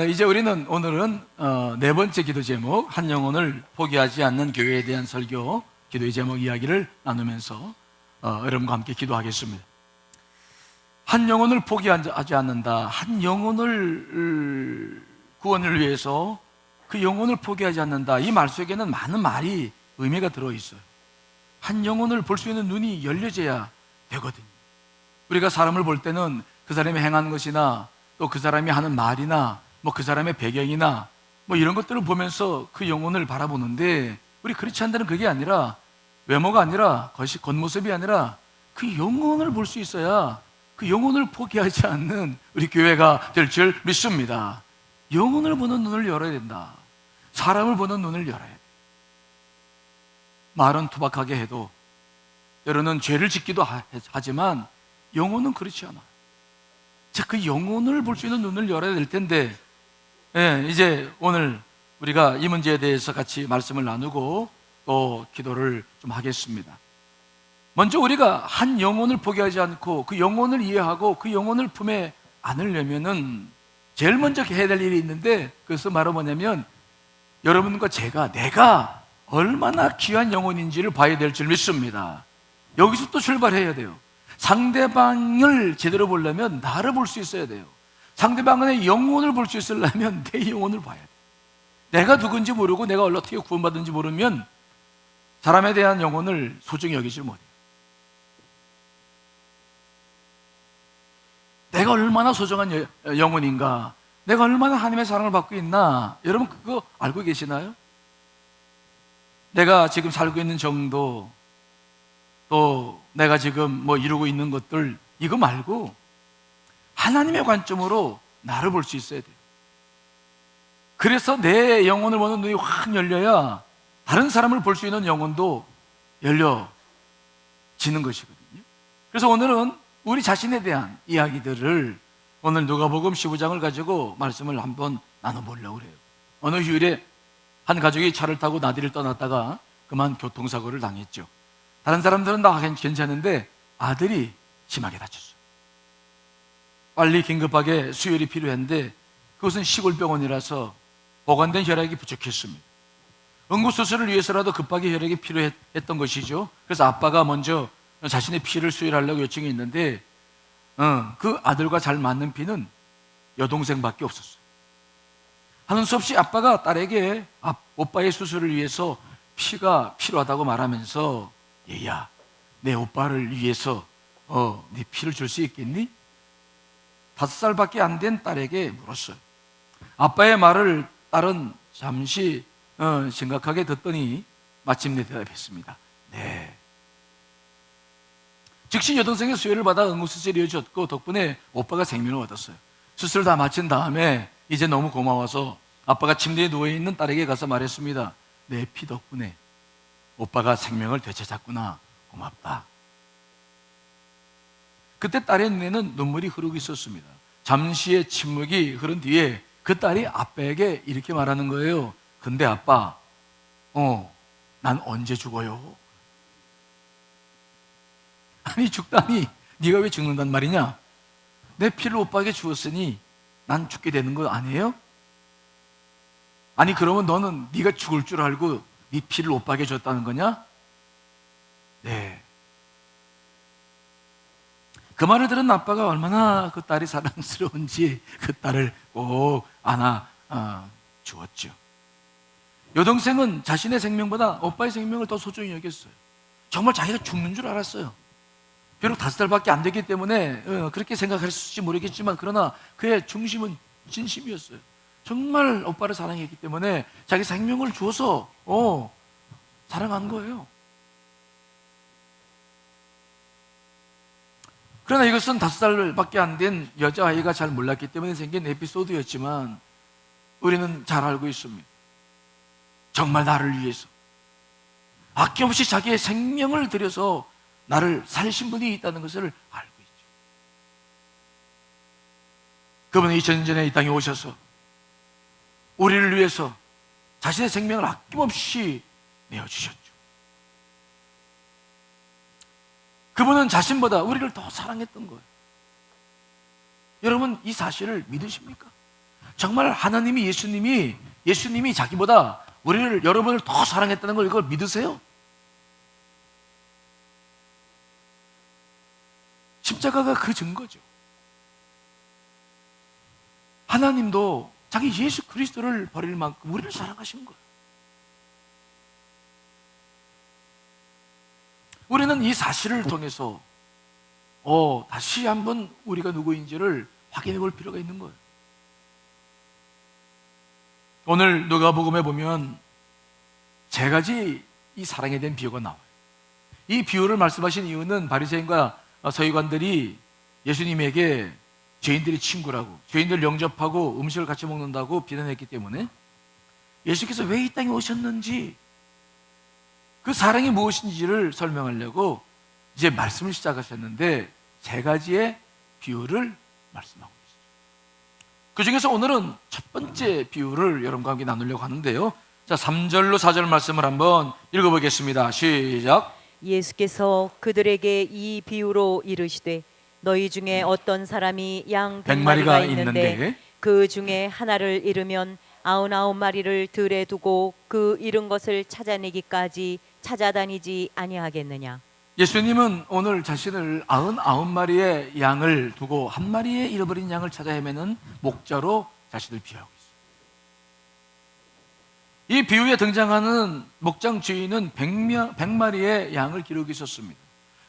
이제 우리는 오늘은 네 번째 기도 제목, 한 영혼을 포기하지 않는 교회에 대한 설교, 기도의 제목 이야기를 나누면서 여러분과 함께 기도하겠습니다. 한 영혼을 포기하지 않는다. 한 영혼을 구원을 위해서 그 영혼을 포기하지 않는다. 이 말 속에는 많은 말이 의미가 들어있어요. 한 영혼을 볼 수 있는 눈이 열려져야 되거든요. 우리가 사람을 볼 때는 그 사람이 행하는 것이나 또 그 사람이 하는 말이나 뭐 그 사람의 배경이나 뭐 이런 것들을 보면서 그 영혼을 바라보는데, 우리 그렇지 않다는 그게 아니라, 외모가 아니라, 그것이 겉모습이 아니라 그 영혼을 볼 수 있어야 그 영혼을 포기하지 않는 우리 교회가 될 줄 믿습니다. 영혼을 보는 눈을 열어야 된다. 사람을 보는 눈을 열어야 돼. 말은 투박하게 해도, 때로는 죄를 짓기도 하지만 영혼은 그렇지 않아. 자, 그 영혼을 볼 수 있는 눈을 열어야 될 텐데, 이제 오늘 우리가 이 문제에 대해서 같이 말씀을 나누고 또 기도를 좀 하겠습니다. 먼저 우리가 한 영혼을 포기하지 않고 그 영혼을 이해하고 그 영혼을 품에 안으려면은 제일 먼저 해야 될 일이 있는데, 그것은 바로 뭐냐면 여러분과 내가 얼마나 귀한 영혼인지를 봐야 될 줄 믿습니다. 여기서 또 출발해야 돼요. 상대방을 제대로 보려면 나를 볼 수 있어야 돼요. 상대방의 영혼을 볼 수 있으려면 내 영혼을 봐야 돼요. 내가 누군지 모르고 내가 어떻게 구원받은지 모르면 사람에 대한 영혼을 소중히 여기지 못해요. 내가 얼마나 소중한 영혼인가, 내가 얼마나 하나님의 사랑을 받고 있나, 여러분 그거 알고 계시나요? 내가 지금 살고 있는 정도, 또 내가 지금 뭐 이루고 있는 것들, 이거 말고 하나님의 관점으로 나를 볼 수 있어야 돼요. 그래서 내 영혼을 보는 눈이 확 열려야 다른 사람을 볼 수 있는 영혼도 열려지는 것이거든요. 그래서 오늘은 우리 자신에 대한 이야기들을, 오늘 누가복음 15장을 가지고 말씀을 한번 나눠보려고 그래요. 어느 휴일에 한 가족이 차를 타고 나들이를 떠났다가 그만 교통사고를 당했죠. 다른 사람들은 다 괜찮은데 아들이 심하게 다쳤어요. 빨리 긴급하게 수혈이 필요했는데 그것은 시골병원이라서 보관된 혈액이 부족했습니다. 응급수술을 위해서라도 급하게 혈액이 필요했던 것이죠. 그래서 아빠가 먼저 자신의 피를 수혈하려고 요청이 있는데 그 아들과 잘 맞는 피는 여동생밖에 없었어요. 하는 수 없이 아빠가 딸에게 오빠의 수술을 위해서 피가 필요하다고 말하면서, 얘야, 내 오빠를 위해서 네 피를 줄 수 있겠니? 5살밖에 안 된 딸에게 물었어요. 아빠의 말을 딸은 잠시 심각하게 듣더니 마침내 대답했습니다. 네. 즉시 여동생의 수혈을 받아 응급수술이 이어졌고 덕분에 오빠가 생명을 얻었어요. 수술 다 마친 다음에 이제 너무 고마워서 아빠가 침대에 누워있는 딸에게 가서 말했습니다. 내 피 덕분에 오빠가 생명을 되찾았구나. 고맙다. 그때 딸의 눈에는 눈물이 흐르고 있었습니다. 잠시의 침묵이 흐른 뒤에 그 딸이 아빠에게 이렇게 말하는 거예요. 근데 아빠, 난 언제 죽어요? 아니, 죽다니 네가 왜 죽는단 말이냐? 내 피를 오빠에게 주었으니 난 죽게 되는 거 아니에요? 아니, 그러면 너는 네가 죽을 줄 알고 네 피를 오빠에게 줬다는 거냐? 네. 그 말을 들은 아빠가 얼마나 그 딸이 사랑스러운지 그 딸을 꼭 안아 주었죠. 여동생은 자신의 생명보다 오빠의 생명을 더 소중히 여겼어요. 정말 자기가 죽는 줄 알았어요. 비록 5살밖에 안 됐기 때문에 그렇게 생각했을지 모르겠지만, 그러나 그의 중심은 진심이었어요. 정말 오빠를 사랑했기 때문에 자기 생명을 줘서 사랑한 거예요. 그러나 이것은 5살밖에 안 된 여자아이가 잘 몰랐기 때문에 생긴 에피소드였지만 우리는 잘 알고 있습니다. 정말 나를 위해서 아낌없이 자기의 생명을 들여서 나를 살리신 분이 있다는 것을 알고 있죠. 그분은 2000년 전에 이 땅에 오셔서 우리를 위해서 자신의 생명을 아낌없이 내어주셨죠. 그분은 자신보다 우리를 더 사랑했던 거예요. 여러분, 이 사실을 믿으십니까? 정말 하나님이 예수님이 자기보다 우리를 여러분을 더 사랑했다는 걸 이걸 믿으세요? 십자가가 그 증거죠. 하나님도 자기 예수 그리스도를 버릴 만큼 우리를 사랑하신 거예요. 우리는 이 사실을 통해서 다시 한번 우리가 누구인지를 확인해 볼 필요가 있는 거예요. 오늘 누가복음에 보면 세 가지 이 사랑에 대한 비유가 나와요. 이 비유를 말씀하신 이유는 바리새인과 서기관들이 예수님에게 죄인들이 친구라고, 죄인들 영접하고 음식을 같이 먹는다고 비난했기 때문에 예수께서 왜 이 땅에 오셨는지, 그 사랑이 무엇인지를 설명하려고 이제 말씀을 시작하셨는데 세 가지의 비유를 말씀하고 있어요. 그 중에서 오늘은 첫 번째 비유를 여러분과 함께 나누려고 하는데요. 자, 3절로 4절 말씀을 한번 읽어보겠습니다. 시작. 예수께서 그들에게 이 비유로 이르시되 너희 중에 어떤 사람이 양 100마리가 있는데 그 중에 하나를 잃으면 99마리를 들에 두고 그 잃은 것을 찾아내기까지 찾아다니지 아니하겠느냐. 예수님은 오늘 자신을 99마리의 양을 두고 한 마리의 잃어버린 양을 찾아 헤매는 목자로 자신을 비유하고 있어요. 이 비유에 등장하는 목장 주인은 100마리의 양을 기르고 있었습니다.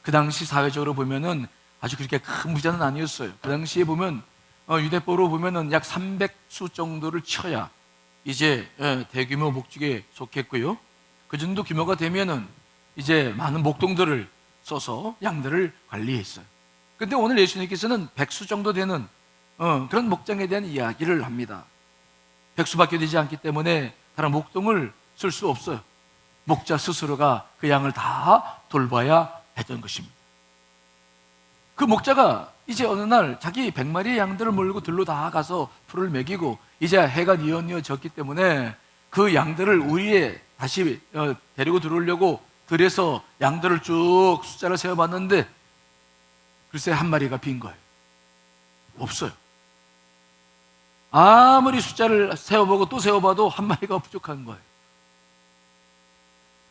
그 당시 사회적으로 보면은 아주 그렇게 큰 부자는 아니었어요. 그 당시에 보면 유대법으로 보면은 약 300수 정도를 쳐야 이제 대규모 목축에 속했고요. 그 정도 규모가 되면은 이제 많은 목동들을 써서 양들을 관리했어요. 근데 오늘 예수님께서는 100수 정도 되는 그런 목장에 대한 이야기를 합니다. 100수밖에 되지 않기 때문에 다른 목동을 쓸 수 없어요. 목자 스스로가 그 양을 다 돌봐야 했던 것입니다. 그 목자가 이제 어느 날 자기 100마리의 양들을 몰고 들로 다 가서 풀을 먹이고 이제 해가 뉘어졌기 때문에 그 양들을 우리에 다시 데리고 들어오려고 들에서 양들을 쭉 숫자를 세어봤는데 글쎄 한 마리가 빈 거예요. 없어요. 아무리 숫자를 세어보고 또 세어봐도 한 마리가 부족한 거예요.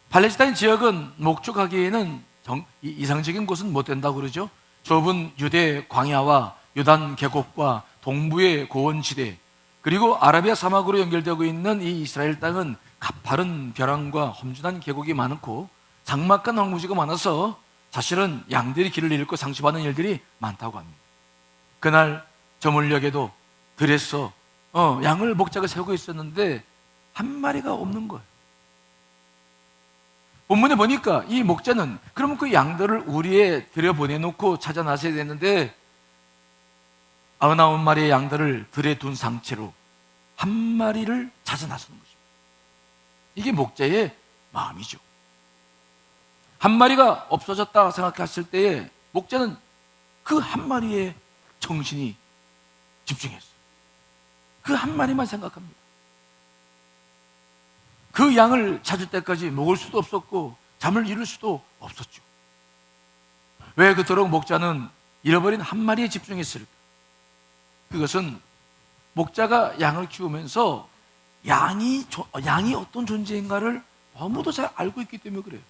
팔레스타인 지역은 목축하기에는 이상적인 곳은 못 된다고 그러죠. 좁은 유대 광야와 요단 계곡과 동부의 고원지대, 그리고 아라비아 사막으로 연결되고 있는 이 이스라엘 땅은 가파른 벼랑과 험준한 계곡이 많고 장막한 황무지가 많아서 사실은 양들이 길을 잃고 상처받는 일들이 많다고 합니다. 그날 저물녘에도 들에서 양을 목자가 세우고 있었는데 한 마리가 없는 거예요. 본문에 보니까 이 목자는 그러면 그 양들을 우리에 들여보내놓고 찾아 나서야 되는데 99마리의 양들을 들에 둔 상태로 한 마리를 찾아 나서는 것입니다. 이게 목자의 마음이죠. 한 마리가 없어졌다 생각했을 때에 목자는 그 한 마리의 정신이 집중했어요. 그 한 마리만 생각합니다. 그 양을 찾을 때까지 먹을 수도 없었고 잠을 이룰 수도 없었죠. 왜 그토록 목자는 잃어버린 한 마리에 집중했을까? 그것은 목자가 양을 키우면서 양이 어떤 존재인가를 너무도 잘 알고 있기 때문에 그래요.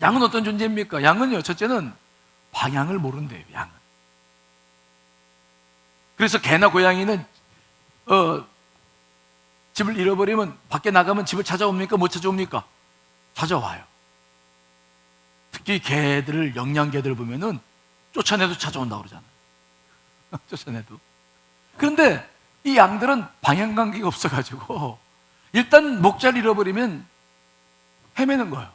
양은 어떤 존재입니까? 양은요, 첫째는 방향을 모른대요, 양은. 그래서 개나 고양이는 집을 잃어버리면 밖에 나가면 집을 찾아옵니까? 못 찾아옵니까? 찾아와요. 특히 개들을, 영양개들 보면은 쫓아내도 찾아온다고 그러잖아요. 쫓아내도. 그런데 이 양들은 방향감각이 없어가지고 일단 목자를 잃어버리면 헤매는 거예요.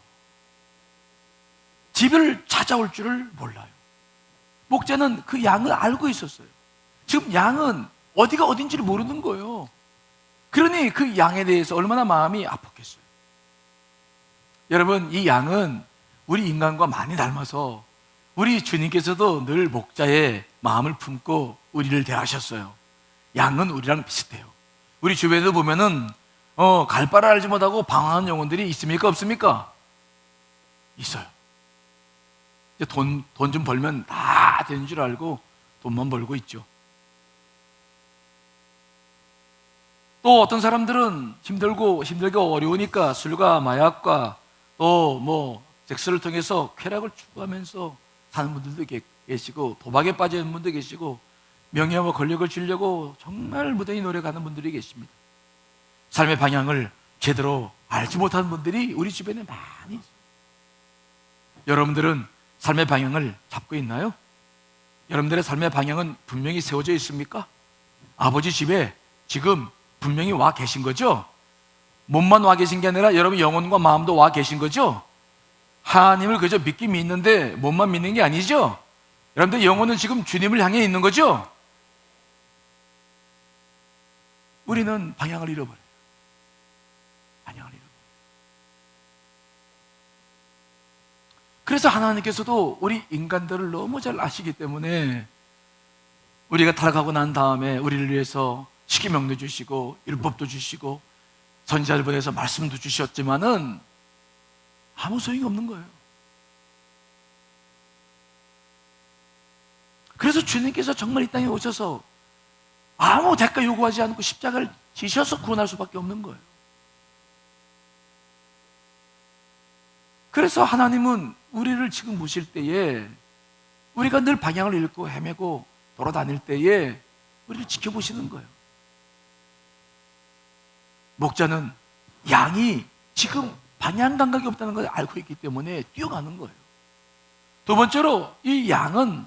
집을 찾아올 줄을 몰라요. 목자는 그 양을 알고 있었어요. 지금 양은 어디가 어딘지를 모르는 거예요. 그러니 그 양에 대해서 얼마나 마음이 아팠겠어요. 여러분, 이 양은 우리 인간과 많이 닮아서 우리 주님께서도 늘 목자의 마음을 품고 우리를 대하셨어요. 양은 우리랑 비슷해요. 우리 주변에도 보면은 갈 바를 알지 못하고 방황하는 영혼들이 있습니까? 없습니까? 있어요. 돈 좀 벌면 다 되는 줄 알고 돈만 벌고 있죠. 또 어떤 사람들은 힘들게 어려우니까 술과 마약과 또 뭐 섹스를 통해서 쾌락을 추구하면서 사는 분들도 계시고, 도박에 빠져 있는 분도 계시고, 명예와 권력을 주려고 정말 무단히 노력하는 분들이 계십니다. 삶의 방향을 제대로 알지 못하는 분들이 우리 주변에 많이 있어요. 여러분들은 삶의 방향을 잡고 있나요? 여러분들의 삶의 방향은 분명히 세워져 있습니까? 아버지 집에 지금 분명히 와 계신 거죠? 몸만 와 계신 게 아니라 여러분 영혼과 마음도 와 계신 거죠? 하나님을 그저 믿긴 믿는데 몸만 믿는 게 아니죠? 여러분들 영혼은 지금 주님을 향해 있는 거죠? 우리는 방향을 잃어버려요. 방향을 잃어버려요. 그래서 하나님께서도 우리 인간들을 너무 잘 아시기 때문에 우리가 타락하고 난 다음에 우리를 위해서 십계명도 주시고 율법도 주시고 선지자를 보내서 말씀도 주셨지만은 아무 소용이 없는 거예요. 그래서 주님께서 정말 이 땅에 오셔서 아무 대가 요구하지 않고 십자가를 지셔서 구원할 수밖에 없는 거예요. 그래서 하나님은 우리를 지금 보실 때에 우리가 늘 방향을 잃고 헤매고 돌아다닐 때에 우리를 지켜보시는 거예요. 목자는 양이 지금 방향 감각이 없다는 걸 알고 있기 때문에 뛰어가는 거예요. 두 번째로 이 양은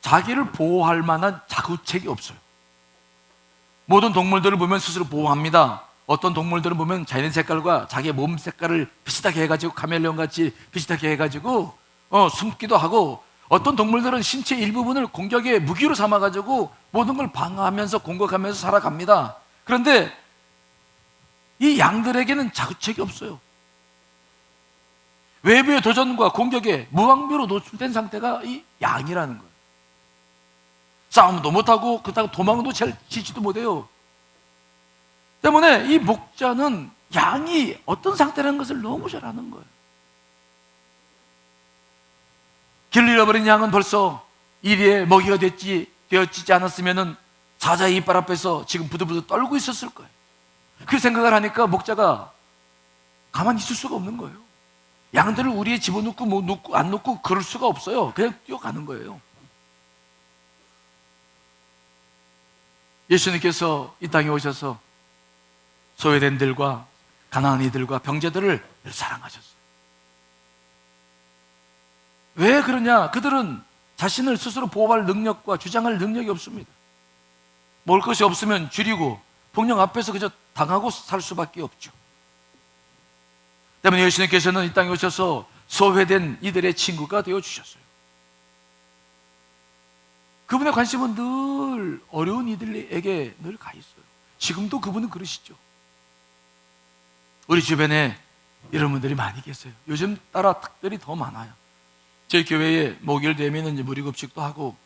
자기를 보호할 만한 자구책이 없어요. 모든 동물들을 보면 스스로 보호합니다. 어떤 동물들을 보면 자연 색깔과 자기의 몸 색깔을 비슷하게 해가지고 카멜레온 같이 비슷하게 해가지고 숨기도 하고, 어떤 동물들은 신체 일부분을 공격의 무기로 삼아가지고 모든 걸 방어하면서 공격하면서 살아갑니다. 그런데 이 양들에게는 자구책이 없어요. 외부의 도전과 공격에 무방비로 노출된 상태가 이 양이라는 거예요. 싸움도 못하고 그렇다고 도망도 잘 치지도 못해요. 때문에 이 목자는 양이 어떤 상태라는 것을 너무 잘 아는 거예요. 길을 잃어버린 양은 벌써 이리에 먹이가 되어지지 않았으면 사자의 이빨 앞에서 지금 부들부들 떨고 있었을 거예요. 그 생각을 하니까 목자가 가만히 있을 수가 없는 거예요. 양들을 우리에 집어넣고 뭐 넣고 안 넣고 그럴 수가 없어요. 그냥 뛰어가는 거예요. 예수님께서 이 땅에 오셔서 소외된들과 가난한 이들과 병자들을 늘 사랑하셨어요. 왜 그러냐? 그들은 자신을 스스로 보호할 능력과 주장할 능력이 없습니다. 먹을 것이 없으면 줄이고 폭력 앞에서 그저 당하고 살 수밖에 없죠. 때문에 예수님께서는 이 땅에 오셔서 소외된 이들의 친구가 되어주셨어요. 그분의 관심은 늘 어려운 이들에게 늘 가 있어요. 지금도 그분은 그러시죠. 우리 주변에 이런 분들이 많이 계세요. 요즘 따라 특별히 더 많아요. 저희 교회에 목요일 되면은 이제 무료급식도 하고,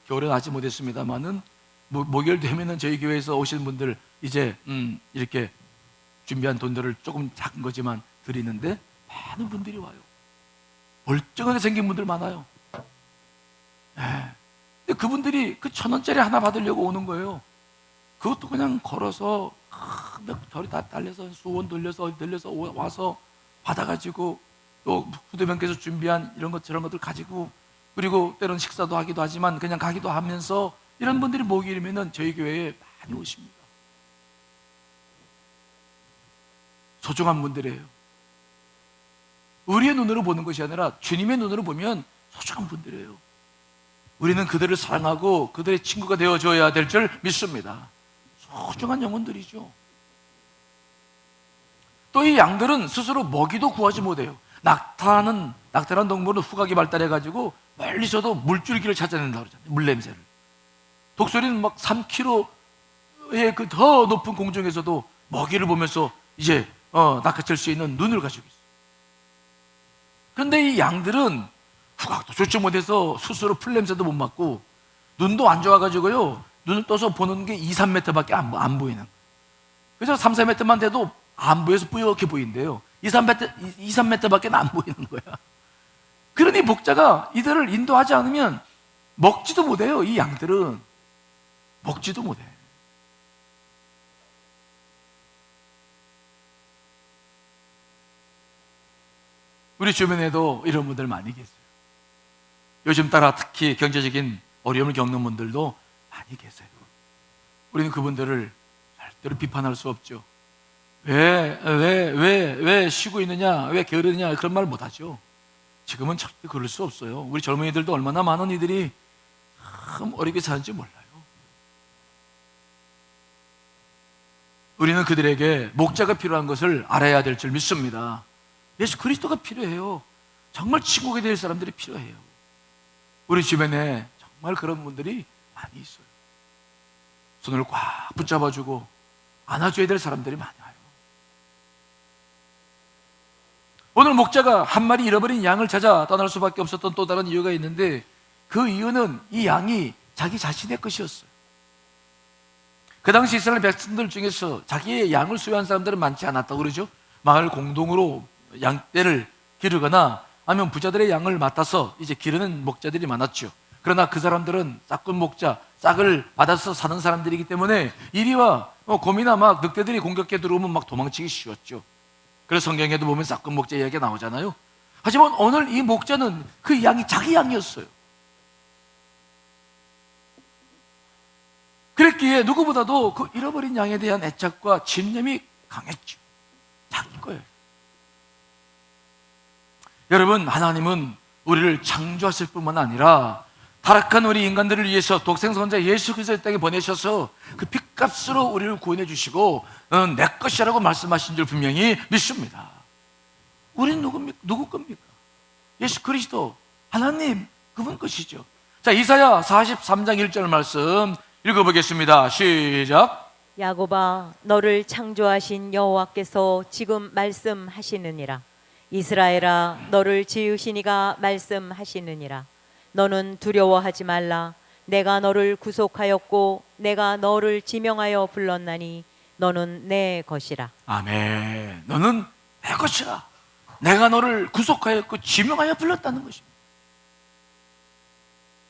겨울에는 하지 못했습니다만은 목요일 되면은 저희 교회에서 오시는 분들 이제 이렇게 준비한 돈들을 조금 작은 거지만 드리는데 많은 분들이 와요. 멀쩡하게 생긴 분들 많아요. 네. 근데 그분들이 그 1,000원짜리 하나 받으려고 오는 거예요. 그것도 그냥 걸어서 저리 다 달려서 수원 들려서 와서 받아가지고 또 후대변께서 준비한 이런 것 저런 것들 가지고, 그리고 때로는 식사도 하기도 하지만 그냥 가기도 하면서 이런 분들이 목요일이면은 저희 교회에 많이 오십니다. 소중한 분들이에요. 우리의 눈으로 보는 것이 아니라 주님의 눈으로 보면 소중한 분들이에요. 우리는 그들을 사랑하고 그들의 친구가 되어줘야 될 줄 믿습니다. 소중한 영혼들이죠. 또 이 양들은 스스로 먹이도 구하지 못해요. 낙타라는 동물은 후각이 발달해가지고 멀리서도 물줄기를 찾아낸다고 그러잖아요. 물냄새를. 독수리는 막 3km의 그 더 높은 공중에서도 먹이를 보면서 이제 낚아챌 수 있는 눈을 가지고 있어요. 그런데 이 양들은 후각도 좋지 못해서 스스로 풀냄새도 못 맡고 눈도 안 좋아가지고요, 눈을 떠서 보는 게 2-3m밖에 안 보이는 거예요. 그래서 3-4m만 돼도 안 보여서 뿌옇게 보인대요. 2-3m밖에 안 보이는 거야. 그러니 목자가 이들을 인도하지 않으면 먹지도 못해요. 이 양들은 먹지도 못해. 우리 주변에도 이런 분들 많이 계세요. 요즘 따라 특히 경제적인 어려움을 겪는 분들도 많이 계세요. 우리는 그분들을 절대로 비판할 수 없죠. 왜 쉬고 있느냐, 왜 게으르느냐, 그런 말 못하죠. 지금은 절대 그럴 수 없어요. 우리 젊은이들도 얼마나 많은 이들이 참 어렵게 사는지 몰라요. 우리는 그들에게 목자가 필요한 것을 알아야 될 줄 믿습니다. 예수 그리스도가 필요해요. 정말 친구가 될 사람들이 필요해요. 우리 주변에 정말 그런 분들이 많이 있어요. 손을 꽉 붙잡아주고 안아줘야 될 사람들이 많아요. 오늘 목자가 한 마리 잃어버린 양을 찾아 떠날 수밖에 없었던 또 다른 이유가 있는데, 그 이유는 이 양이 자기 자신의 것이었어요. 그 당시 이스라엘 백성들 중에서 자기의 양을 소유한 사람들은 많지 않았다고 그러죠. 마을 공동으로 양떼를 기르거나 아니면 부자들의 양을 맡아서 이제 기르는 목자들이 많았죠. 그러나 그 사람들은 싹군 목자, 싹을 받아서 사는 사람들이기 때문에 이리와 곰이나 막 늑대들이 공격해 들어오면 막 도망치기 쉬웠죠. 그래서 성경에도 보면 싹군 목자 이야기가 나오잖아요. 하지만 오늘 이 목자는 그 양이 자기 양이었어요. 그랬기에 누구보다도 그 잃어버린 양에 대한 애착과 집념이 강했죠. 자기 거예요. 여러분, 하나님은 우리를 창조하실 뿐만 아니라 타락한 우리 인간들을 위해서 독생선자 예수 그리스도의 땅에 보내셔서 그 핏값으로 우리를 구원해 주시고 내 것이라고 말씀하신 줄 분명히 믿습니다. 우리는 누구 겁니까? 예수 그리스도, 하나님, 그분 것이죠. 자, 이사야 43장 1절 말씀 읽어보겠습니다. 시작. 야곱아, 너를 창조하신 여호와께서 지금 말씀하시느니라. 이스라엘아, 너를 지으신 이가 말씀하시느니라. 너는 두려워하지 말라. 내가 너를 구속하였고 내가 너를 지명하여 불렀나니 너는 내 것이라. 아멘. 너는 내 것이라. 내가 너를 구속하였고 지명하여 불렀다는 것입니다.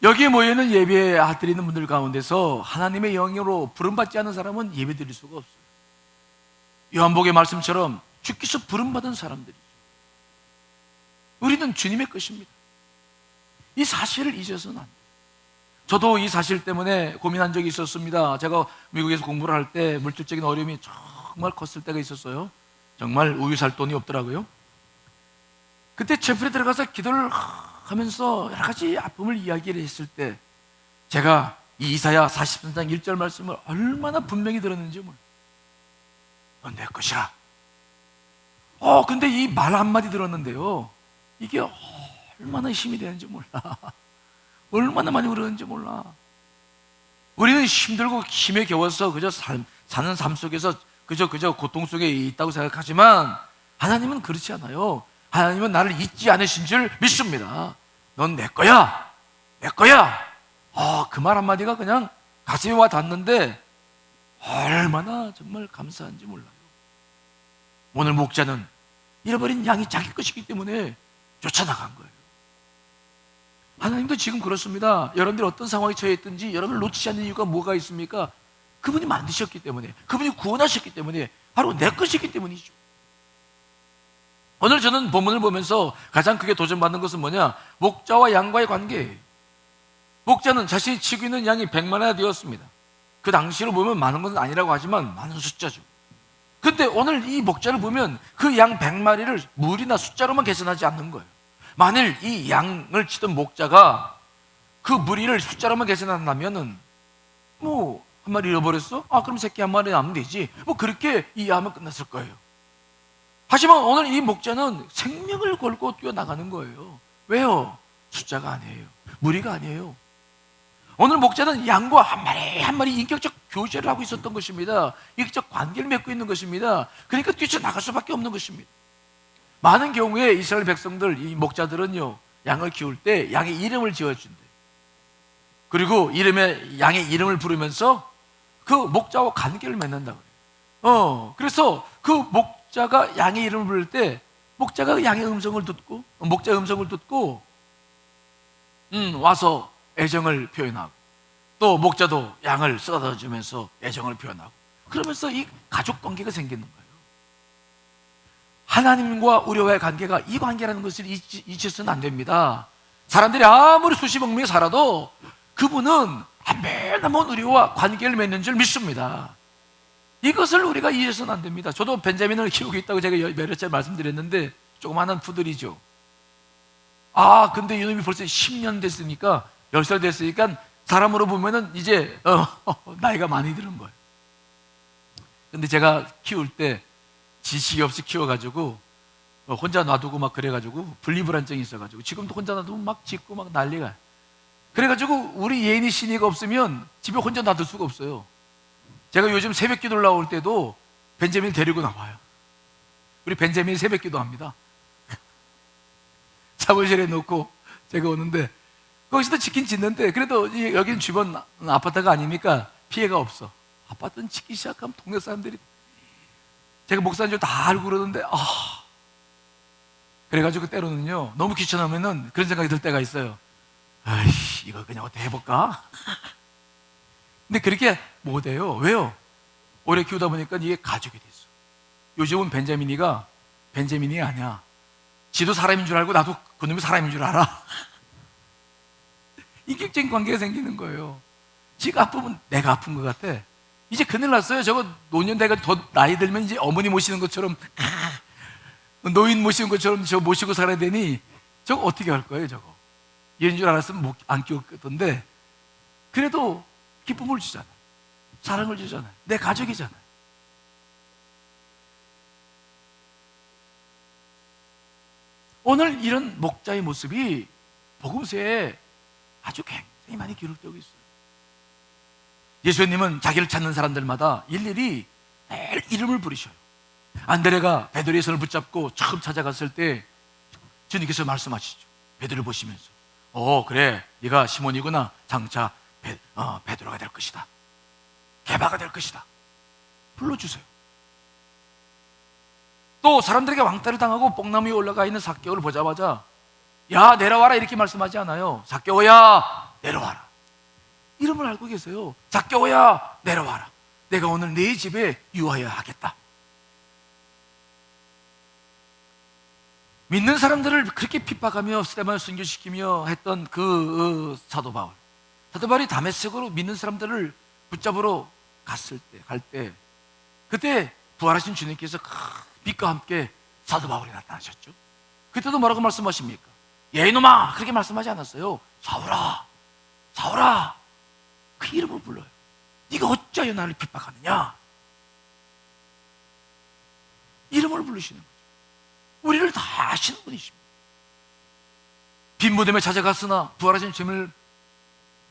여기에 모여있는 예배 드리는 분들 가운데서 하나님의 영으로 부름받지 않은 사람은 예배 드릴 수가 없어요. 요한복음의 말씀처럼 주께서 부름받은 사람들이죠. 우리는 주님의 것입니다. 이 사실을 잊어서는 안 돼요. 저도 이 사실 때문에 고민한 적이 있었습니다. 제가 미국에서 공부를 할 때 물질적인 어려움이 정말 컸을 때가 있었어요. 정말 우유 살 돈이 없더라고요. 그때 채플에 들어가서 기도를 하면서 여러 가지 아픔을 이야기를 했을 때 제가 이 이사야 43장 1절 말씀을 얼마나 분명히 들었는지 몰라요. 넌 내 것이라. 근데 이 말 한마디 들었는데요, 이게 얼마나 힘이 되는지 몰라. 얼마나 많이 그러는지 몰라. 우리는 힘들고 힘에 겨워서 그저 사는 삶 속에서 그저 고통 속에 있다고 생각하지만 하나님은 그렇지 않아요. 하나님은 나를 잊지 않으신 줄 믿습니다. 넌 내 거야, 내 거야. 그 말 한마디가 그냥 가슴에 와 닿는데 얼마나 정말 감사한지 몰라요. 오늘 목자는 잃어버린 양이 자기 것이기 때문에 쫓아나간 거예요. 하나님도 지금 그렇습니다. 여러분들이 어떤 상황에 처해 있든지 여러분을 놓치지 않는 이유가 뭐가 있습니까? 그분이 만드셨기 때문에, 그분이 구원하셨기 때문에, 바로 내 것이기 때문이죠. 오늘 저는 본문을 보면서 가장 크게 도전받는 것은 뭐냐? 목자와 양과의 관계예요. 목자는 자신이 치고 있는 양이 100만이나 되었습니다. 그 당시로 보면 많은 것은 아니라고 하지만 많은 숫자죠. 근데 오늘 이 목자를 보면 그 양 100마리를 물이나 숫자로만 계산하지 않는 거예요. 만일 이 양을 치던 목자가 그 무리를 숫자로만 계산한다면은 한 마리 잃어버렸어? 그럼 새끼 한 마리 남으면 되지. 그렇게 이해하면 끝났을 거예요. 하지만 오늘 이 목자는 생명을 걸고 뛰어나가는 거예요. 왜요? 숫자가 아니에요. 무리가 아니에요. 오늘 목자는 양과 한 마리 한 마리 인격적 교제를 하고 있었던 것입니다. 인격적 관계를 맺고 있는 것입니다. 그러니까 뛰쳐나갈 수밖에 없는 것입니다. 많은 경우에 이스라엘 백성들, 이 목자들은요, 양을 키울 때 양의 이름을 지어준대. 그리고 양의 이름을 부르면서 그 목자와 관계를 맺는다 그래요. 그래서 그 목자가 양의 이름을 부를 때 목자가 양의 음성을 듣고, 목자의 음성을 듣고 와서 애정을 표현하고, 또 목자도 양을 쓰다듬어 주면서 애정을 표현하고, 그러면서 이 가족 관계가 생기는 거예요. 하나님과 우리와의 관계가 이 관계라는 것을 잊혀서는 안 됩니다. 사람들이 아무리 수십억 명이 살아도 그분은 한번 우리와 관계를 맺는 줄 믿습니다. 이것을 우리가 잊어서는 안 됩니다. 저도 벤자민을 키우고 있다고 제가 몇 차례 말씀드렸는데 조그마한 푸들이죠. 근데 이놈이 벌써 10년 됐으니까 10살 됐으니까 사람으로 보면은 이제 나이가 많이 드는 거예요. 근데 제가 키울 때 지식이 없이 키워가지고 혼자 놔두고 막 그래가지고 분리불안증이 있어가지고 지금도 혼자 놔두면 막 짖고 막 난리가. 그래가지고 우리 예인이 신이가 없으면 집에 혼자 놔둘 수가 없어요. 제가 요즘 새벽 기도 나올 때도 벤자민을 데리고 나와요. 우리 벤자민이 새벽 기도 합니다. 사무실에 놓고 제가 오는데 거기서도 지킨 짓는데 그래도 여기는 주변 아파트가 아니니까 피해가 없어. 아파트는 짓기 시작하면 동네 사람들이 제가 목사인 줄 다 알고 그러는데 그래가지고 때로는요 너무 귀찮으면은 그런 생각이 들 때가 있어요. 아이씨 이거 그냥 어떻게 해볼까? 근데 그렇게 못해요. 왜요? 오래 키우다 보니까 이게 가족이 됐어. 요즘은 벤자민이 아니야. 지도 사람인 줄 알고 나도 그놈이 사람인 줄 알아. 인격적인 관계가 생기는 거예요. 지가 아프면 내가 아픈 것 같아. 이제 큰일 났어요. 저거 노년 돼가 더 나이 들면 이제 어머니 모시는 것처럼 노인 모시는 것처럼 저 모시고 살아야 되니 저거 어떻게 할 거예요 저거. 이런 줄 알았으면 안 키웠던데 그래도 기쁨을 주잖아요. 사랑을 주잖아요. 내 가족이잖아요. 오늘 이런 목자의 모습이 복음서에 아주 굉장히 많이 기록되고 있어요. 예수님은 자기를 찾는 사람들마다 일일이 매일 이름을 부르셔요. 안드레가 베드로의 손을 붙잡고 처음 찾아갔을 때 주님께서 말씀하시죠. 베드로를 보시면서 그래 네가 시몬이구나. 장차 베드로가 될 것이다. 게바가 될 것이다. 불러주세요. 또 사람들에게 왕따를 당하고 뽕나무 위에 올라가 있는 삭개오를 보자마자 야 내려와라 이렇게 말씀하지 않아요. 삭개오야 내려와라. 이름을 알고 계세요. 삭개오야 내려와라. 내가 오늘 네 집에 유하여 하겠다. 믿는 사람들을 그렇게 핍박하며 스데반을 순교시키며 했던 그 사도 바울이 다메섹으로 믿는 사람들을 붙잡으러 갈 때 그때 부활하신 주님께서 빛과 함께 사도 바울이 나타나셨죠. 그때도 뭐라고 말씀하십니까? 야 이놈아 그렇게 말씀하지 않았어요. 사울아 그 이름을 불러요. 네가 어찌하여 나를 핍박하느냐. 이름을 부르시는 거죠. 우리를 다 아시는 분이십니다. 빈 무덤에 찾아갔으나 부활하신 주님을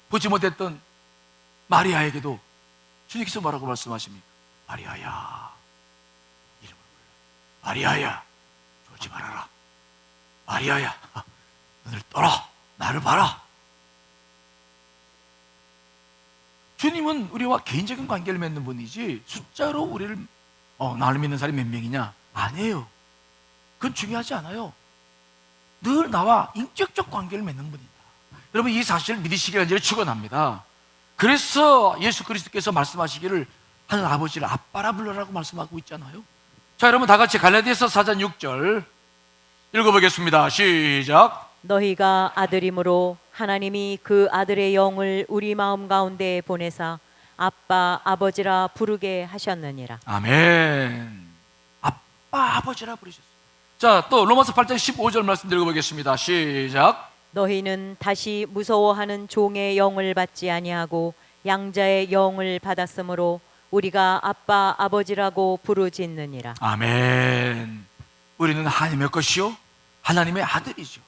보지 못했던 마리아에게도 주님께서 뭐라고 말씀하십니까? 마리아야 이름을 불러. 마리아야 졸지 말아라. 마리아야 눈을 떠라. 나를 봐라. 주님은 우리와 개인적인 관계를 맺는 분이지 숫자로 우리를 나를 믿는 사람이 몇 명이냐 아니에요. 그건 중요하지 않아요. 늘 나와 인격적 관계를 맺는 분이다. 여러분 이 사실을 믿으시기 간절히 축원합니다. 그래서 예수 그리스도께서 말씀하시기를 하늘 아버지를 아빠라 불러라고 말씀하고 있잖아요. 자 여러분 다 같이 갈라디아서 4장 6절 읽어보겠습니다. 시작. 너희가 아들이므로 하나님이 그 아들의 영을 우리 마음 가운데 보내사 아빠 아버지라 부르게 하셨느니라. 아멘. 아빠 아버지라 부르셨어요. 자 또 로마서 8장 15절 말씀 읽어보겠습니다. 시작. 너희는 다시 무서워하는 종의 영을 받지 아니하고 양자의 영을 받았으므로 우리가 아빠 아버지라고 부르짖느니라. 아멘. 우리는 하나님의 것이요 하나님의 아들이죠.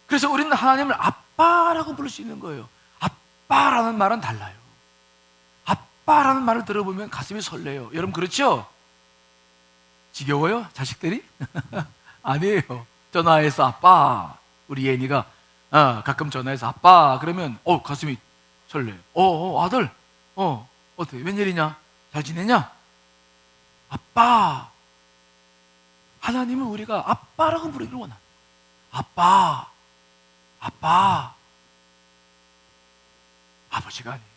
그래서 우리는 하나님을 아빠라고 부를 수 있는 거예요. 아빠라는 말은 달라요. 아빠라는 말을 들어보면 가슴이 설레요. 여러분 그렇죠? 지겨워요? 자식들이? 아니에요. 전화해서 아빠, 우리 예인이가 가끔 전화해서 아빠 그러면 가슴이 설레요. 아들 어떻게 웬일이냐? 잘 지내냐? 아빠. 하나님은 우리가 아빠라고 부르기를 원합니다. 아빠 아버지가 아니에요.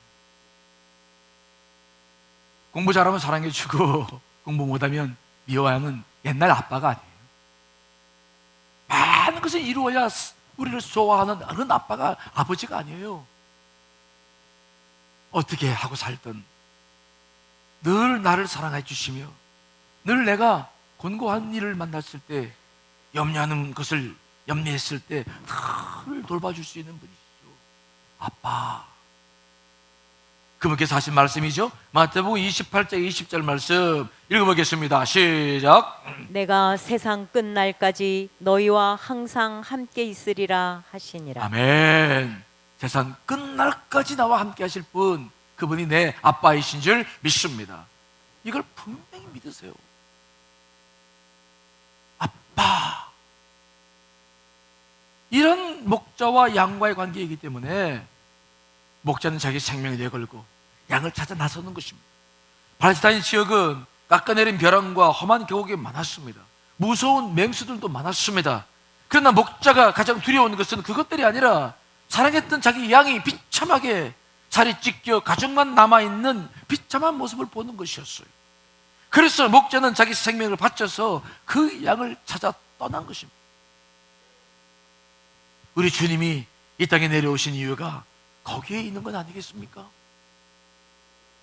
공부 잘하면 사랑해주고 공부 못하면 미워하는 옛날 아빠가 아니에요. 많은 것을 이루어야 우리를 좋아하는 그런 아빠가, 아버지가 아니에요. 어떻게 하고 살든 늘 나를 사랑해 주시며 늘 내가 곤고한 일을 만났을 때, 염려하는 것을 염려했을 때 늘 돌봐줄 수 있는 분이시죠. 아빠. 그분께서 하신 말씀이죠. 마태복음 28장 20절 말씀 읽어보겠습니다. 시작. 내가 세상 끝날까지 너희와 항상 함께 있으리라 하시니라. 아멘. 세상 끝날까지 나와 함께 하실 분, 그분이 내 아빠이신 줄 믿습니다. 이걸 분명히 믿으세요. 아빠. 이런 목자와 양과의 관계이기 때문에 목자는 자기 생명을 내걸고 양을 찾아 나서는 것입니다. 팔레스타인 지역은 깎아내린 벼랑과 험한 계곡이 많았습니다. 무서운 맹수들도 많았습니다. 그러나 목자가 가장 두려운 것은 그것들이 아니라 사랑했던 자기 양이 비참하게 살이 찢겨 가죽만 남아있는 비참한 모습을 보는 것이었어요. 그래서 목자는 자기 생명을 바쳐서 그 양을 찾아 떠난 것입니다. 우리 주님이 이 땅에 내려오신 이유가 거기에 있는 건 아니겠습니까?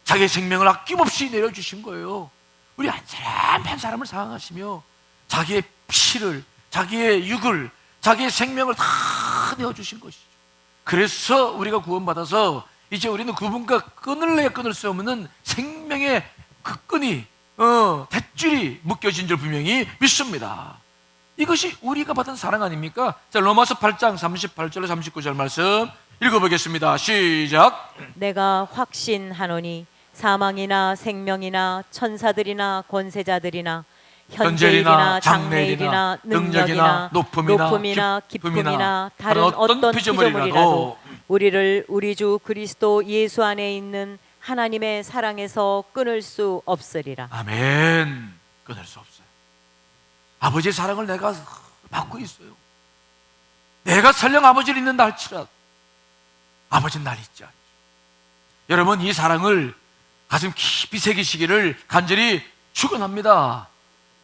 자기의 생명을 아낌없이 내려주신 거예요. 우리 한 사람 한 사람을 사랑하시며 자기의 피를, 자기의 육을, 자기의 생명을 다 내어주신 것이죠. 그래서 우리가 구원받아서 이제 우리는 그분과 끊을 내야 끊을 수 없는 생명의 그 끈이, 탯줄이 묶여진 줄 분명히 믿습니다. 이것이 우리가 받은 사랑 아닙니까? 자, 로마서 8장 38절 39절 말씀 읽어보겠습니다. 시작. 내가 확신하노니 사망이나 생명이나 천사들이나 권세자들이나 현재일이나 장래일이나 능력이나 높음이나 기쁨이나 다른 어떤 피조물이라도 우리를 우리 주 그리스도 예수 안에 있는 하나님의 사랑에서 끊을 수 없으리라. 아멘. 끊을 수 없어요. 아버지의 사랑을 내가 받고 있어요. 내가 설령 아버지를 잊는다 할지라도 아버지는 날 잊지 않죠. 여러분, 이 사랑을 가슴 깊이 새기시기를 간절히 축원합니다.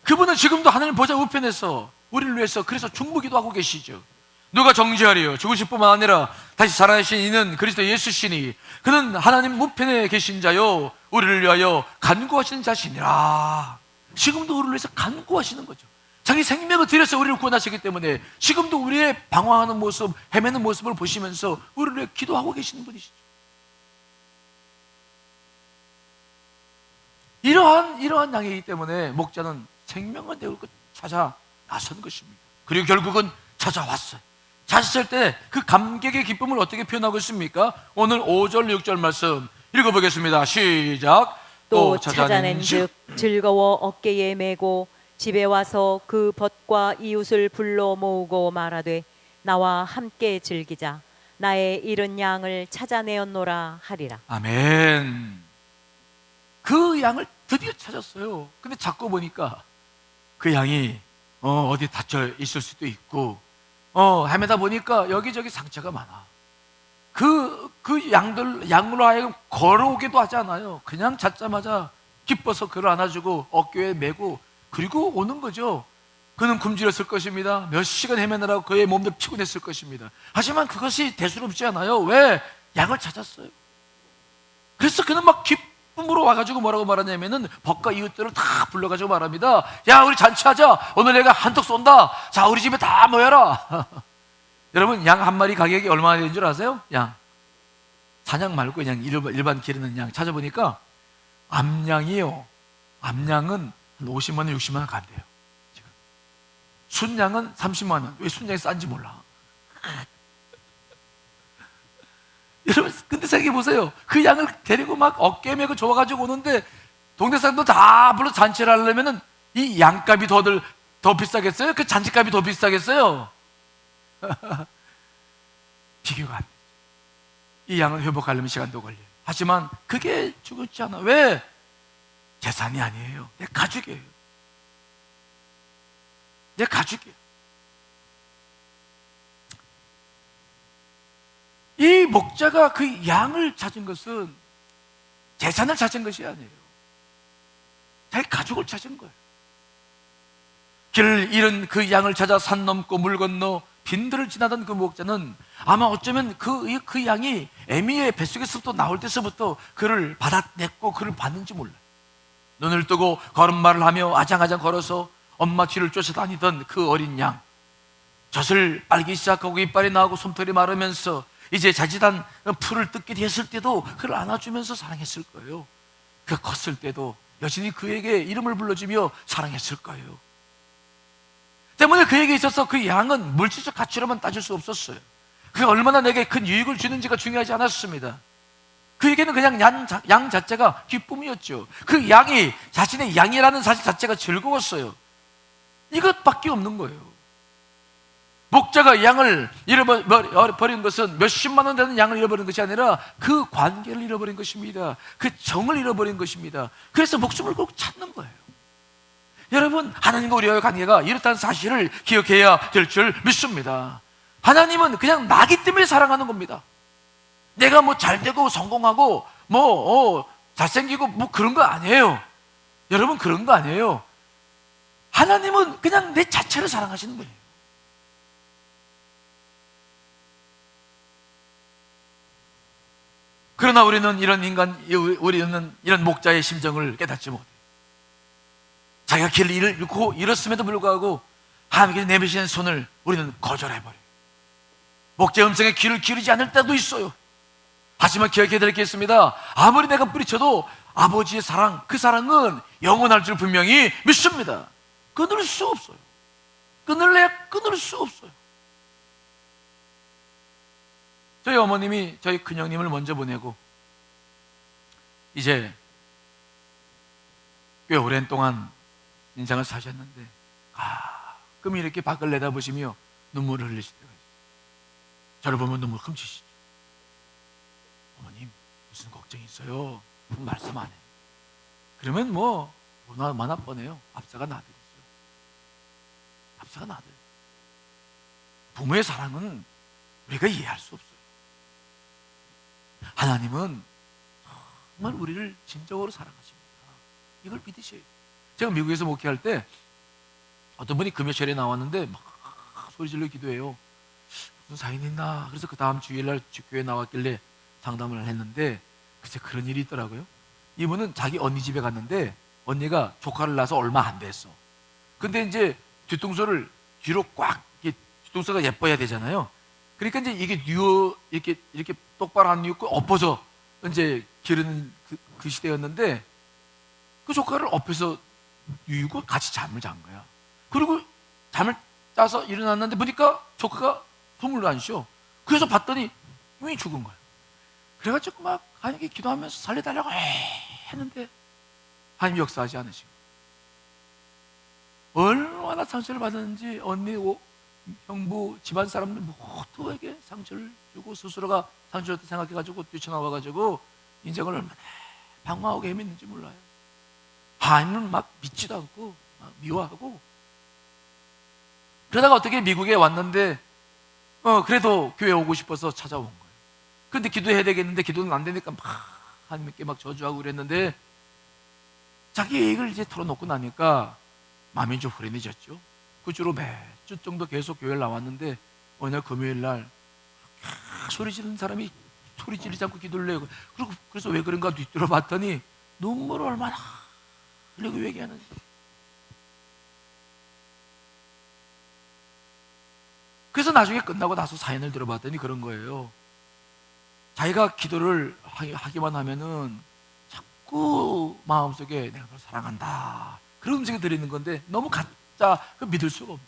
그분은 지금도 하나님 보좌 우편에서 우리를 위해서 그래서 중보기도 하고 계시죠. 누가 정죄하리요? 죽으실 뿐만 아니라 다시 살아나신 이는 그리스도 예수시니 그는 하나님 우편에 계신 자요 우리를 위하여 간구하시는 자시니라. 지금도 우리를 위해서 간구하시는 거죠. 자기 생명을 들여서 우리를 구원하시기 때문에 지금도 우리의 방황하는 모습, 헤매는 모습을 보시면서 우리를 위해 기도하고 계시는 분이시죠. 이러한 양이기 때문에 목자는 생명을 내고 찾아 나선 것입니다. 그리고 결국은 찾아왔어요. 찾았을 때 그 감격의 기쁨을 어떻게 표현하고 있습니까? 오늘 5절 6절 말씀 읽어보겠습니다. 시작. 또 찾아낸즉 즐거워 어깨에 메고 집에 와서 그 벗과 이웃을 불러 모으고 말하되 나와 함께 즐기자. 나의 잃은 양을 찾아내었노라 하리라. 아멘. 그 양을 드디어 찾았어요. 근데 자꾸 보니까 그 양이 어디 다쳐 있을 수도 있고 헤매다 보니까 여기저기 상처가 많아. 그 양으로 하여금 걸어오기도 하지 않아요. 그냥 찾자마자 기뻐서 그를 안아주고 어깨에 메고 그리고 오는 거죠. 그는 굶주렸을 것입니다. 몇 시간 헤매느라고 그의 몸도 피곤했을 것입니다. 하지만 그것이 대수롭지 않아요. 왜? 양을 찾았어요. 그래서 그는 막 기쁨으로 와가지고 뭐라고 말하냐면은 벗과 이웃들을 다 불러가지고 말합니다. 야, 우리 잔치하자. 오늘 내가 한턱 쏜다. 자, 우리 집에 다 모여라. 여러분, 양 한 마리 가격이 얼마나 되는 줄 아세요? 양 사냥 말고 그냥 일반 기르는 양 찾아보니까 암양이요, 암양은 한 50만 원, 60만 원 간대요. 지금 순양은 30만 원. 왜 순양이 싼지 몰라. 여러분, 근데 생각해 보세요. 그 양을 데리고 막 어깨 메고 좋아가지고 오는데 동네 사람도 다 불러 잔치를 하려면은 이 양값이 더 비싸겠어요? 그 잔치값이 더 비싸겠어요? 비교가 안 돼요. 이 양을 회복하려면 시간도 걸려요. 하지만 그게 중요치 않아. 왜? 재산이 아니에요. 내 가족이에요. 내 가족이에요. 이 목자가 그 양을 찾은 것은 재산을 찾은 것이 아니에요. 자기 가족을 찾은 거예요. 길 잃은 그 양을 찾아 산 넘고 물 건너 빈들을 지나던 그 목자는 아마 어쩌면 그 양이 애미의 뱃속에서부터 나올 때서부터 그를 받아냈고 그를 봤는지 몰라요. 눈을 뜨고 걸음마를 하며 아장아장 걸어서 엄마 뒤를 쫓아다니던 그 어린 양, 젖을 빨기 시작하고 이빨이 나오고 솜털이 마르면서 이제 자지단 풀을 뜯게 됐을 때도 그를 안아주면서 사랑했을 거예요. 그 컸을 때도 여전히 그에게 이름을 불러주며 사랑했을 거예요. 때문에 그에게 있어서 그 양은 물질적 가치로만 따질 수 없었어요. 그게 얼마나 내게 큰 유익을 주는지가 중요하지 않았습니다. 그에게는 그냥 양 자체가 기쁨이었죠. 그 양이 자신의 양이라는 사실 자체가 즐거웠어요. 이것밖에 없는 거예요. 목자가 양을 잃어버린 것은 몇십만 원 되는 양을 잃어버린 것이 아니라 그 관계를 잃어버린 것입니다. 그 정을 잃어버린 것입니다. 그래서 목숨을 꼭 찾는 거예요. 여러분, 하나님과 우리와의 관계가 이렇다는 사실을 기억해야 될 줄 믿습니다. 하나님은 그냥 나기 때문에 사랑하는 겁니다. 내가 뭐 잘되고 성공하고 잘생기고 뭐 그런 거 아니에요. 여러분, 그런 거 아니에요. 하나님은 그냥 내 자체를 사랑하시는 거예요. 그러나 우리는 이런 목자의 심정을 깨닫지 못해요. 자기가 길을 잃고 잃었음에도 불구하고 하나님께서 내미시는 손을 우리는 거절해버려요. 목자의 음성에 귀를 기울이지 않을 때도 있어요. 하지만 기억해야 될 게 있습니다. 아무리 내가 뿌리쳐도 아버지의 사랑, 그 사랑은 영원할 줄 분명히 믿습니다. 끊을 수 없어요. 끊을 수 없어요. 저희 어머님이 저희 큰형님을 먼저 보내고 이제 꽤 오랜 동안 인생을 사셨는데 가끔 이렇게 밖을 내다보시며 눈물을 흘리실 때가 있어요. 저를 보면 눈물 훔치시죠. 어머님, 무슨 걱정이 있어요? 말씀 안 해요. 그러면 얼마나 뻔해요. 앞사가 나들이죠. 앞사가 나들. 부모의 사랑은 우리가 이해할 수 없어요. 하나님은 정말 우리를 진정으로 사랑하십니다. 이걸 믿으셔야 돼요. 제가 미국에서 목회할 때 어떤 분이 금요일에 나왔는데 막 소리 질러 기도해요. 무슨 사연 있나? 그래서 그 다음 주일날 교회 나왔길래 상담을 했는데 글쎄 그런 일이 있더라고요. 이분은 자기 언니 집에 갔는데 언니가 조카를 낳아서 얼마 안 됐어. 근데 이제 뒤통수를 뒤로 꽉, 뒤통수가 예뻐야 되잖아요. 그러니까 이제 이게 이렇게 똑바로 안 뉘었고 엎어서 이제 기르는 그 시대였는데 그 조카를 엎어서 뉘고 같이 잠을 잔 거야. 그리고 잠을 자서 일어났는데 보니까 조카가 숨을 안 쉬어. 그래서 봤더니 이미 죽은 거야. 그래가지고 막 하나님께 기도하면서 살려달라고 했는데 하나님 역사하지 않으신 거야. 얼마나 상처를 받았는지 언니, 형부, 집안 사람들 모두에게 상처를 주고 스스로가 상처를 생각해가지고 뛰쳐나와가지고 인생을 얼마나 방황하고 헤맸는지 몰라요. 하나님은 막 믿지도 않고 막 미워하고 그러다가 어떻게 미국에 왔는데 그래도 교회 오고 싶어서 찾아온 거예요. 근데 기도해야 되겠는데 기도는 안 되니까 막 하나님께 막 저주하고 그랬는데 자기 얘기를 이제 털어놓고 나니까 마음이 좀 후련해졌죠. 그 주로 매주 정도 계속 교회를 나왔는데 어느 날 금요일 날 소리 지르는 사람이 소리 지르지 않고 기도를 해요. 그래서 왜 그런가 뒤돌아봤더니 눈물을 얼마나 흘리고 얘기하는지. 그래서 나중에 끝나고 나서 사연을 들어봤더니 그런 거예요. 자기가 기도를 하기만 하면은 자꾸 마음속에 내가 널 사랑한다 그런 음성이 들리는 건데 너무 가짜 믿을 수가 없어.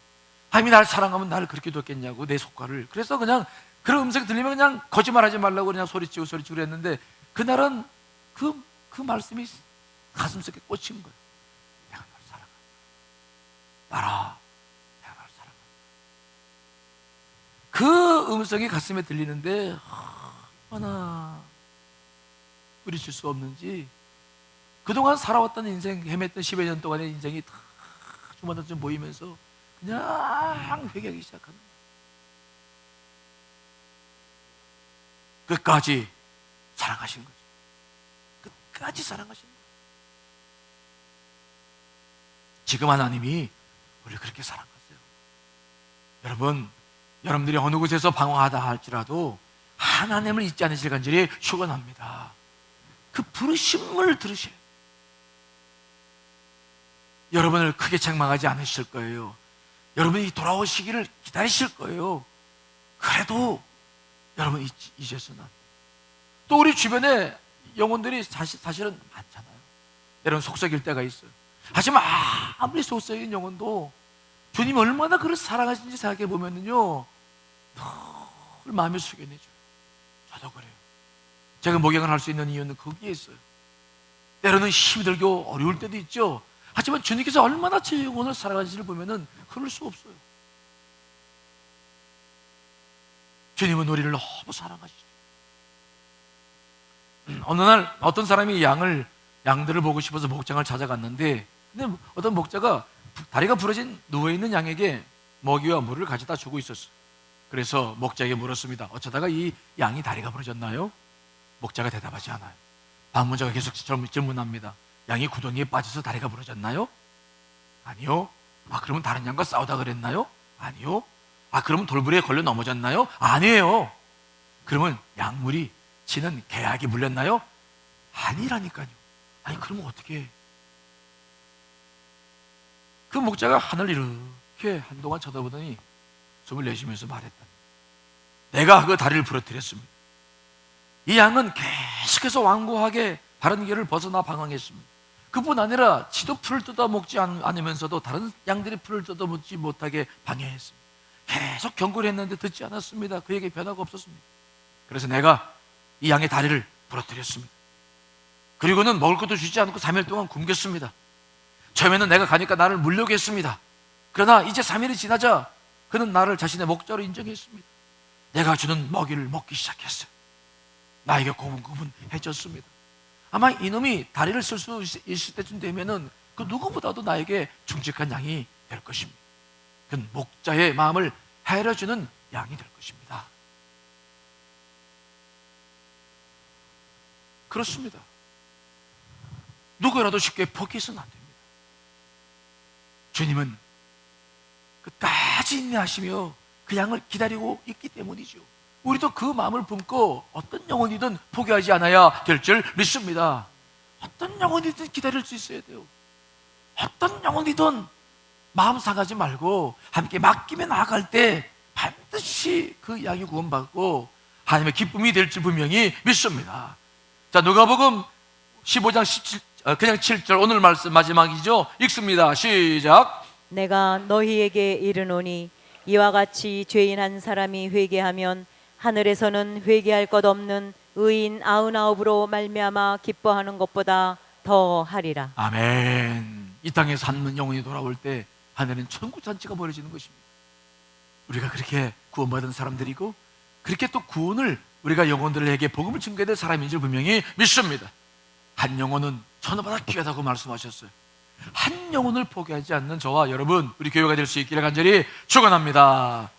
하나님이 나를 사랑하면 나를 그렇게 뒀겠냐고 내 속과를. 그래서 그냥 그런 음성이 들리면 그냥 거짓말하지 말라고 그냥 소리치고 그랬는데 그날은 그 말씀이 가슴속에 꽂힌 거예요. 내가 널 사랑한다. 나라 내가 널 사랑한다. 그 음성이 가슴에 들리는데 얼마나 뿌리칠 수 없는지 그동안 살아왔던 인생, 헤맸던 10여 년 동안의 인생이 다 주마다쯤 보이면서 그냥 회개하기 시작하는 거예요. 끝까지 사랑하신 거죠. 끝까지 사랑하신 거예요. 지금 하나님이 우리 그렇게 사랑하세요. 여러분, 여러분들이 어느 곳에서 방황하다 할지라도 하나님을 잊지 않으실 간절히 축원합니다. 그 부르심을 들으셔야 돼요. 여러분을 크게 책망하지 않으실 거예요. 여러분이 돌아오시기를 기다리실 거예요. 그래도 여러분 잊으셔서는 안 돼요. 또 우리 주변에 영혼들이 사실은 많잖아요. 때로는 속썩일 때가 있어요. 하지만 아무리 속썩인 영혼도 주님이 얼마나 그를 사랑하시는지 생각해 보면요, 늘 마음이 숙연해져요. 저도 그래요. 제가 목양을 할 수 있는 이유는 거기에 있어요. 때로는 힘이 들고 어려울 때도 있죠. 하지만 주님께서 얼마나 제 영혼을 사랑하시는지를 보면은 그럴 수 없어요. 주님은 우리를 너무 사랑하시죠. 어느 날 어떤 사람이 양들을 보고 싶어서 목장을 찾아갔는데, 근데 어떤 목자가 다리가 부러진 누워있는 양에게 먹이와 물을 가져다 주고 있었어요. 그래서 목자에게 물었습니다. 어쩌다가 이 양이 다리가 부러졌나요? 목자가 대답하지 않아요. 방문자가 계속 질문합니다. 양이 구덩이에 빠져서 다리가 부러졌나요? 아니요. 그러면 다른 양과 싸우다 그랬나요? 아니요. 그러면 돌부리에 걸려 넘어졌나요? 아니에요. 그러면 약물이 치는 개약이 물렸나요? 아니라니까요. 그러면 어떻게? 그 목자가 하늘을 이렇게 한동안 쳐다보더니 숨을 내쉬면서 말했다. 내가 그 다리를 부러뜨렸습니다. 이 양은 계속해서 완고하게 바른 길을 벗어나 방황했습니다. 그뿐 아니라 지도 풀을 뜯어먹지 않으면서도 다른 양들이 풀을 뜯어먹지 못하게 방해했습니다. 계속 경고를 했는데 듣지 않았습니다. 그에게 변화가 없었습니다. 그래서 내가 이 양의 다리를 부러뜨렸습니다. 그리고는 먹을 것도 주지 않고 3일 동안 굶겼습니다. 처음에는 내가 가니까 나를 물려고 했습니다. 그러나 이제 3일이 지나자 그는 나를 자신의 목자로 인정했습니다. 내가 주는 먹이를 먹기 시작했어요. 나에게 고분고분해졌습니다. 아마 이놈이 다리를 쓸 수 있을 때쯤 되면은 그 누구보다도 나에게 충직한 양이 될 것입니다. 그는 목자의 마음을 헤아려주는 양이 될 것입니다. 그렇습니다. 누구라도 쉽게 포기해서는 안 됩니다. 주님은 끝까지 인내하시며 그 양을 기다리고 있기 때문이죠. 우리도 그 마음을 품고 어떤 영혼이든 포기하지 않아야 될 줄 믿습니다. 어떤 영혼이든 기다릴 수 있어야 돼요. 어떤 영혼이든 마음 상하지 말고 함께 맡기며 나아갈 때 반드시 그 양이 구원받고 하나님의 기쁨이 될 줄 분명히 믿습니다. 자, 누가복음 15장 17, 그냥 7절 오늘 말씀 마지막이죠. 읽습니다. 시작. 내가 너희에게 이르노니 이와 같이 죄인 한 사람이 회개하면 하늘에서는 회개할 것 없는 의인 99으로 말미암아 기뻐하는 것보다 더 하리라. 아멘. 이 땅에서 한 영혼이 돌아올 때 하늘은 천국 잔치가 벌어지는 것입니다. 우리가 그렇게 구원받은 사람들이고 그렇게 또 구원을 우리가 영혼들에게 복음을 증거해야 될 사람인 줄 분명히 믿습니다. 한 영혼은 천하보다 귀하다고 말씀하셨어요. 한 영혼을 포기하지 않는 저와 여러분, 우리 교회가 될 수 있기를 간절히 축원합니다.